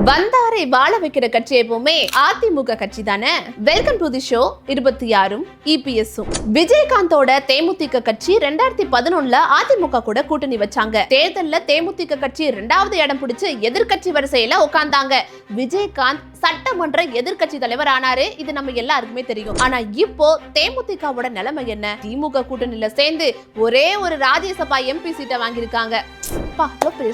வந்தாரை வாழ வைக்கிற கட்சி எப்பவுமே அதிமுக கட்சி தானே. Welcome to the show. 26 EPS விஜயகாந்தோட தேமுதிக கட்சி 2011 அதிமுக கூட கூட்டணி வச்சாங்க. தேர்தல்ல தேமுதிக கட்சி 2வது இடம் பிடிச்சு எதிர்கட்சி வரிசையில உட்கார்ந்தாங்க. விஜயகாந்த் சட்டமன்ற எதிர்கட்சி தலைவர் ஆனாரு. இது நம்ம எல்லாருக்குமே தெரியும். ஆனா இப்போ தேமுதிகவோட நிலைமை என்ன? திமுக கூட்டணியில சேர்ந்து ஒரே ஒரு ராஜ்யசபா MP சீட்டை வாங்கியிருக்காங்க.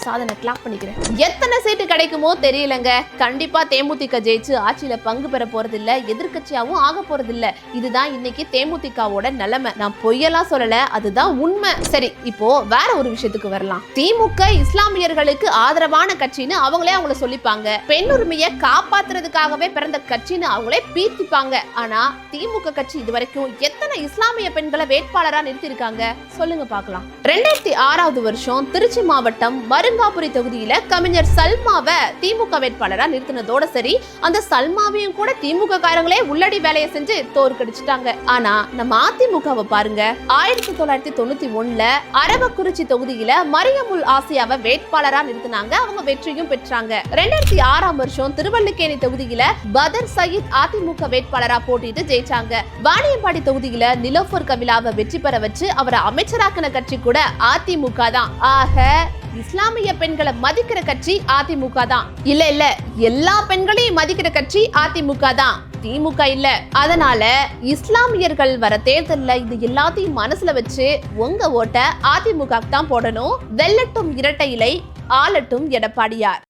சாதனை கிளாப் பண்ணிக்கிறேன். எத்தனை சீட்டு கிடைக்குமோ தெரியலங்க. கண்டிப்பா தேமுதிக ஜெயிச்சு ஆட்சியில பங்கு பெற போறது இல்ல, எதிர்கட்சியாவும் ஆக போறது இல்ல. இதுதான் இன்னைக்கு தேமுதிகவோட நிலைமை. நான் பொய்யெல்லாம் சொல்லல, அதுதான் உண்மை. சரி, இப்போ வேற ஒரு விஷயத்துக்கு வரலாம். திமுக இஸ்லாமியர்களுக்கு ஆதரவான கட்சின்னு அவங்கள சொல்லிப்பாங்க. பெண் உரிமையை காப்பாத்துறதுக்காகவே பிறந்த கட்சின்னு அவங்களே பீத்திப்பாங்க. ஆனா திமுக கட்சி இதுவரைக்கும் எத்தனை இஸ்லாமிய பெண்களை வேட்பாளரா நிறுத்திருக்காங்க சொல்லுங்க பார்க்கலாம். 2006வது வருஷம் திருச்சி மாவட்டம் மருங்காபுரி தொகுதியில கவிஞர் சல்மாவை திமுக வேட்பாளரா நிறுத்தினதோட சரி, அந்த சல்மாவையும் கூட திமுக காரங்களே உள்ளடி வேலையை செஞ்சு தோற்கடிச்சிட்டாங்க. ஆனா நம்ம அதிமுகவை பாருங்க. 1991ல அரவக்குறிச்சி தொகுதியில மரியமுல் ஆசியாவை வேட்பாளரா நிறுத்தினாங்க. அவங்க வெற்றியும் பெற்றாங்க. 2006ஆம் வருஷம் திருவல்லிக்கேணி தொகுதியில பதர் சயீத் அதிமுக வேட்பாளரா போட்டிட்டு ஜெயிச்சாங்க. வாணியம்பாடி தொகுதியில நிலோஃபர் கவிலாவை வெற்றி பெற வச்சு அவரை அமைச்சராக்கின கட்சி கூட அதிமுக தான். ஆக இஸ்லாமிய பெண்களை மதிக்கிற கட்சி அதிமுக தான். இல்ல எல்லா பெண்களையும் மதிக்கிற கட்சி அதிமுக தான், திமுக இல்ல. அதனால இஸ்லாமியர்கள் வர தேர்தல்ல இது எல்லாத்தையும் மனசுல வச்சு உங்க ஓட்ட அதிமுக தான் போடணும். வெல்லட்டும் இரட்டை இலை, ஆளட்டும் எடப்பாடியார்.